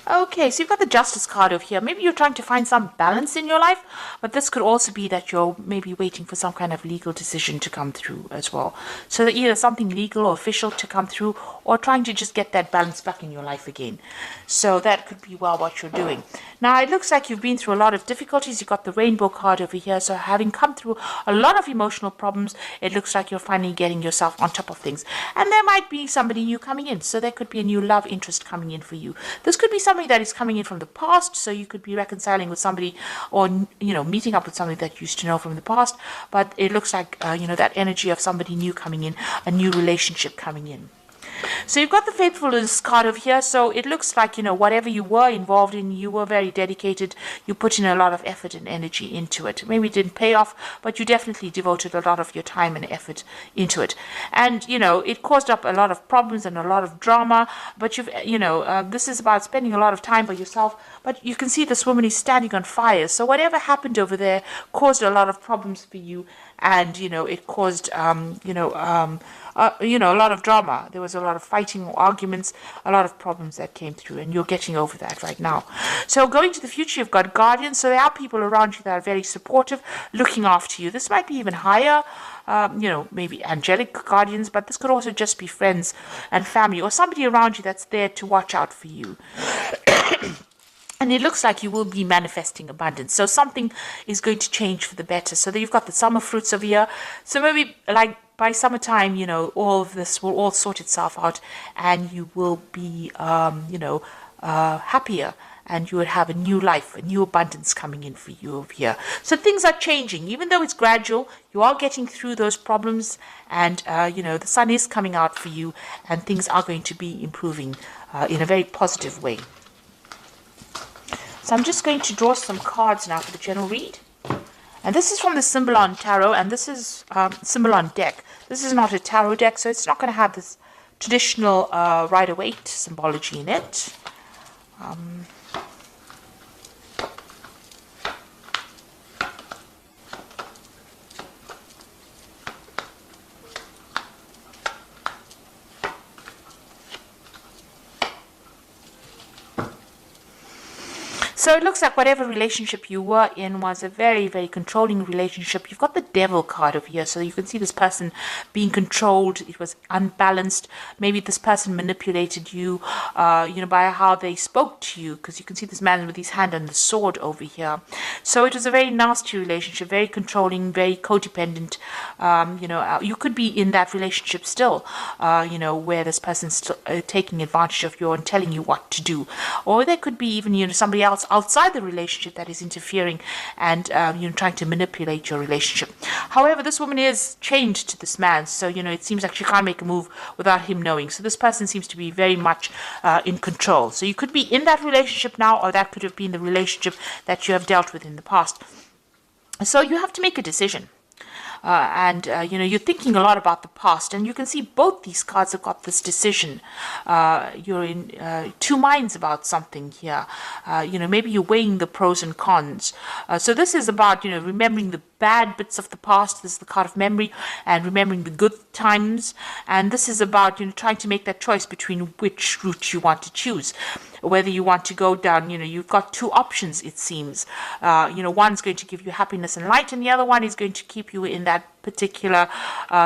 Okay, so you've got the Justice card over here. Maybe you're trying to find some balance in your life, but this could also be that you're maybe waiting for some kind of legal decision to come through as well. So that either something legal or official to come through, or trying to just get that balance back in your life again. So that could be well what you're doing. Now, it looks like you've been through a lot of difficulties. You've got the Rainbow card over here. So having come through a lot of emotional problems, it looks like you're finally getting yourself on top of things. And there might be somebody new coming in. So there could be a new love interest coming in for you. This could be somebody that is coming in from the past, so you could be reconciling with somebody, or meeting up with somebody that you used to know from the past. But it looks like that energy of somebody new coming in, a new relationship coming in. So you've got the faithfulness card over here. So it looks like, whatever you were involved in, you were very dedicated. You put in a lot of effort and energy into it. Maybe it didn't pay off, but you definitely devoted a lot of your time and effort into it. And, it caused up a lot of problems and a lot of drama. But this is about spending a lot of time by yourself. But you can see this woman is standing on fire. So whatever happened over there caused a lot of problems for you. And, it caused, a lot of drama. There was a lot of fighting, arguments, a lot of problems that came through, and you're getting over that right now. So going to the future, you've got guardians. So there are people around you that are very supportive, looking after you. This might be even higher, maybe angelic guardians, but this could also just be friends and family, or somebody around you that's there to watch out for you. And it looks like you will be manifesting abundance. So something is going to change for the better. So you've got the summer fruits over here. So maybe like by summertime, all of this will all sort itself out, and you will be, happier, and you will have a new life, a new abundance coming in for you over here. So things are changing. Even though it's gradual, you are getting through those problems, and, the sun is coming out for you, and things are going to be improving in a very positive way. So I'm just going to draw some cards now for the general read. And this is from the Symbolon Tarot, and this is Symbolon deck. This is not a tarot deck, so it's not going to have this traditional Rider-Waite symbology in it. So it looks like whatever relationship you were in was a very, very controlling relationship. You've got the Devil card over here. So you can see this person being controlled. It was unbalanced. Maybe this person manipulated you, by how they spoke to you. Because you can see this man with his hand on the sword over here. So it was a very nasty relationship, very controlling, very codependent. You could be in that relationship still, where this person's still taking advantage of you and telling you what to do. Or there could be even, somebody else outside the relationship that is interfering and trying to manipulate your relationship. However, this woman is chained to this man, so it seems like she can't make a move without him knowing. So this person seems to be very much in control. So you could be in that relationship now, or that could have been the relationship that you have dealt with in the past. So you have to make a decision. You're thinking a lot about the past, and you can see both these cards have got this decision. You're in two minds about something here. Maybe you're weighing the pros and cons. So this is about, remembering the bad bits of the past. This is the card of memory, and remembering the good times. And this is about, trying to make that choice between which route you want to choose. Whether you want to go down, you've got two options, it seems. One's going to give you happiness and light, and the other one is going to keep you in that particular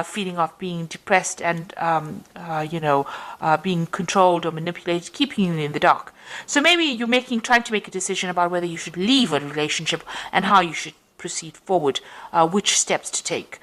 feeling of being depressed and, being controlled or manipulated, keeping you in the dark. So maybe you're trying to make a decision about whether you should leave a relationship and how you should proceed forward, which steps to take.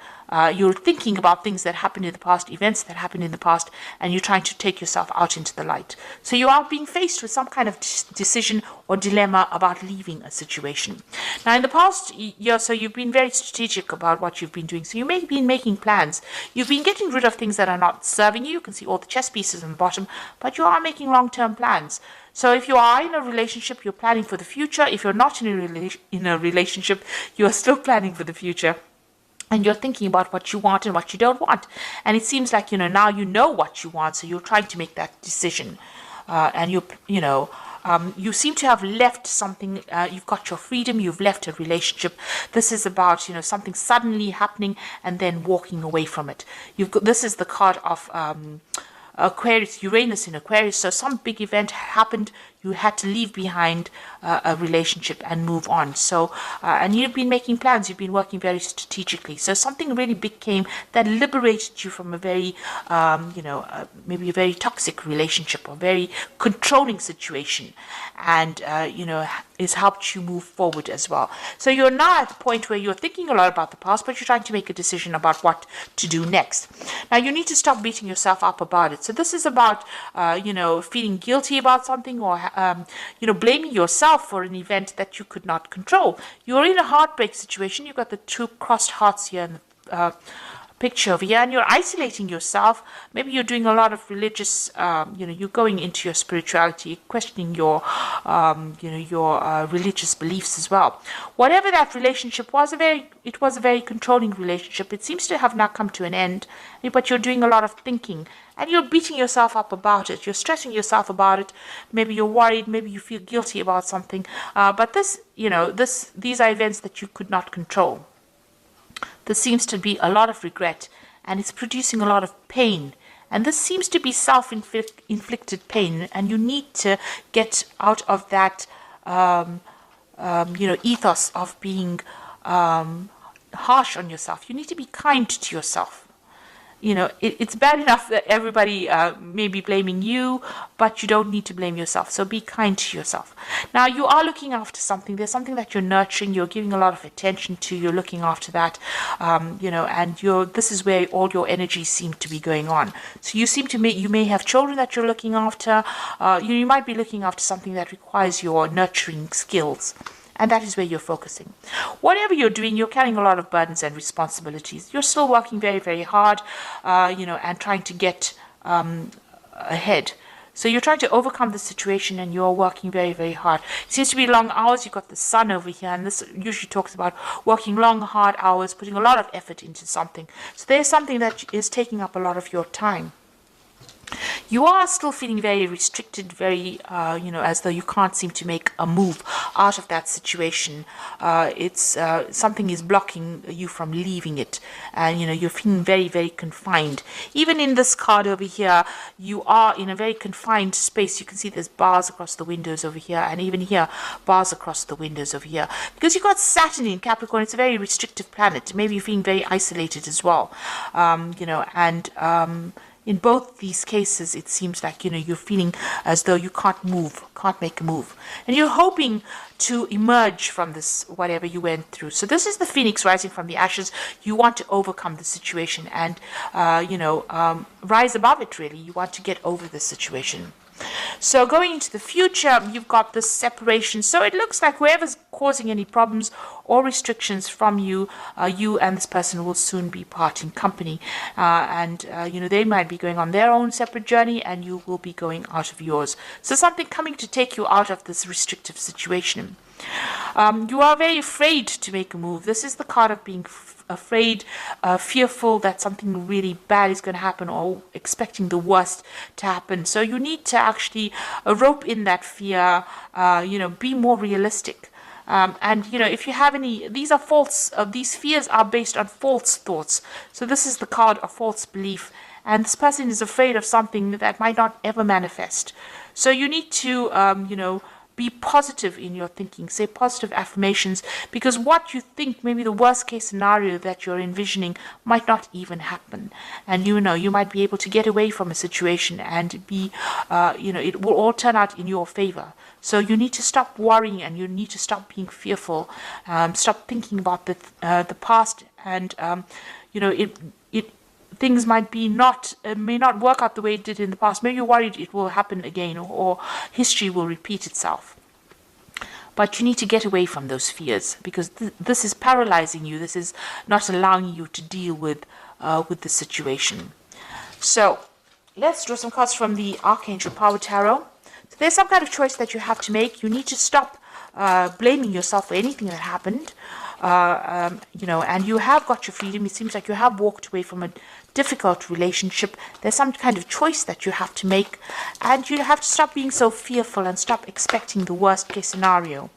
You're thinking about things that happened in the past, events that happened in the past, and you're trying to take yourself out into the light. So you are being faced with some kind of decision or dilemma about leaving a situation. Now, in the past year, so you've been very strategic about what you've been doing. So you may have been making plans. You've been getting rid of things that are not serving you. You can see all the chess pieces on the bottom, but you are making long-term plans. So if you are in a relationship, you're planning for the future. If you're not in a relationship, you're still planning for the future. And you're thinking about what you want and what you don't want. And it seems like, now you know what you want, so you're trying to make that decision. You seem to have left something. You've got your freedom. You've left a relationship. This is about, something suddenly happening and then walking away from it. This is the card of Aquarius, Uranus in Aquarius. So some big event happened. You had to leave behind a relationship and move on. So, and you've been making plans. You've been working very strategically. So something really big came that liberated you from a very, maybe a very toxic relationship or very controlling situation, and has helped you move forward as well. So you're now at the point where you're thinking a lot about the past, but you're trying to make a decision about what to do next. Now you need to stop beating yourself up about it. So this is about, feeling guilty about something, or blaming yourself for an event that you could not control. You're in a heartbreak situation. You've got the two crossed hearts here in the picture over here, and you're isolating yourself. Maybe you're doing a lot of religious, you're going into your spirituality, questioning your religious beliefs as well. Whatever that relationship was, it was a very controlling relationship. It seems to have now come to an end, but you're doing a lot of thinking, and you're beating yourself up about it. You're stressing yourself about it. Maybe you're worried. Maybe you feel guilty about something. But these are events that you could not control. There seems to be a lot of regret, and it's producing a lot of pain. And this seems to be self-inflicted pain, and you need to get out of that, ethos of being harsh on yourself. You need to be kind to yourself. It's bad enough that everybody may be blaming you, but you don't need to blame yourself. So be kind to yourself. Now, you are looking after something. There's something that you're nurturing. You're giving a lot of attention to. You're looking after that, and this is where all your energies seem to be going on. So you may have children that you're looking after. You might be looking after something that requires your nurturing skills. And that is where you're focusing. Whatever you're doing, you're carrying a lot of burdens and responsibilities. You're still working very, very hard, and trying to get ahead. So you're trying to overcome the situation, and you're working very, very hard. It seems to be long hours. You've got the sun over here, and this usually talks about working long, hard hours, putting a lot of effort into something. So there's something that is taking up a lot of your time. You are still feeling very restricted, very, as though you can't seem to make a move out of that situation. It's something is blocking you from leaving it, and you're feeling very, very confined. Even in this card over here, you are in a very confined space. You can see there's bars across the windows over here, and even here, bars across the windows over here. Because you've got Saturn in Capricorn, it's a very restrictive planet. Maybe you're feeling very isolated as well, in both these cases, it seems like, you're feeling as though you can't make a move. And you're hoping to emerge from this, whatever you went through. So this is the phoenix rising from the ashes. You want to overcome the situation and, rise above it, really. You want to get over the situation. So going into the future, you've got this separation. So it looks like whoever's causing any problems or restrictions from you, you and this person will soon be parting company. They might be going on their own separate journey, and you will be going out of yours. So something coming to take you out of this restrictive situation. You are very afraid to make a move. This is the card of being afraid, fearful that something really bad is going to happen, or expecting the worst to happen. So you need to actually rope in that fear, be more realistic. If you have any, these are false, these fears are based on false thoughts. So this is the card of false belief. And this person is afraid of something that might not ever manifest. So you need to, be positive in your thinking, say positive affirmations, because what you think, maybe the worst case scenario that you're envisioning, might not even happen. And you might be able to get away from a situation and be, it will all turn out in your favor. So you need to stop worrying, and you need to stop being fearful, stop thinking about the past, and, things may not work out the way it did in the past. Maybe you're worried it will happen again, or history will repeat itself. But you need to get away from those fears, because this is paralyzing you. This is not allowing you to deal with the situation. So let's draw some cards from the Archangel Power Tarot. So there's some kind of choice that you have to make. You need to stop blaming yourself for anything that happened. And you have got your freedom. It seems like you have walked away from a difficult relationship. There's some kind of choice that you have to make, and you have to stop being so fearful and stop expecting the worst case scenario.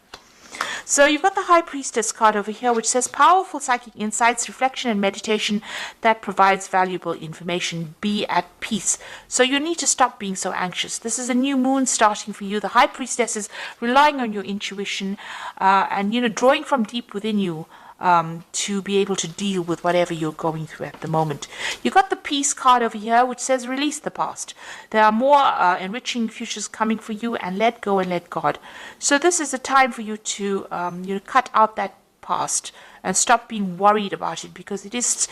So you've got the High Priestess card over here, which says powerful psychic insights, reflection, and meditation that provides valuable information. Be at peace. So you need to stop being so anxious. This is a new moon starting for you. The High Priestess is relying on your intuition and, drawing from deep within you to be able to deal with whatever you're going through at the moment. You've got the Peace card over here, which says release the past. There are more enriching futures coming for you, and let go and let God. So this is a time for you to cut out that past and stop being worried about it, because it's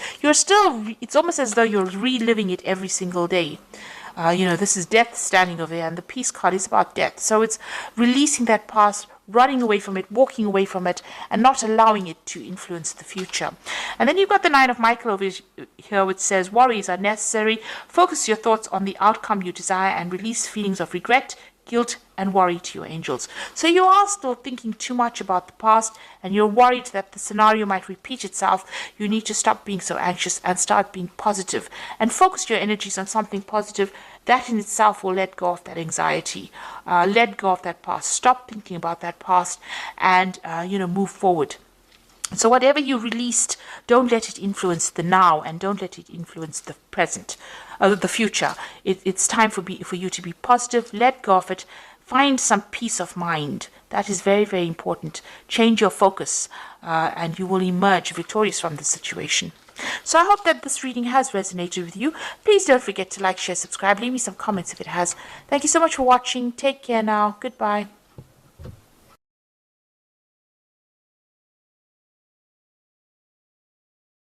almost as though you're reliving it every single day. This is death standing over there, and the Peace card is about death. So it's releasing that past, running away from it, walking away from it, and not allowing it to influence the future. And then you've got the Nine of Michael over here, which says worries are necessary. Focus your thoughts on the outcome you desire and release feelings of regret, guilt, and worry to your angels. So you are still thinking too much about the past, and you're worried that the scenario might repeat itself. You need to stop being so anxious and start being positive, and focus your energies on something positive. That in itself will let go of that anxiety, let go of that past. Stop thinking about that past, and move forward. So whatever you released, don't let it influence the now, and don't let it influence the present, the future. It's time for you to be positive. Let go of it. Find some peace of mind. That is very, very important. Change your focus, and you will emerge victorious from the situation. So I hope that this reading has resonated with you. Please don't forget to like, share, subscribe. Leave me some comments if it has. Thank you so much for watching. Take care now. Goodbye.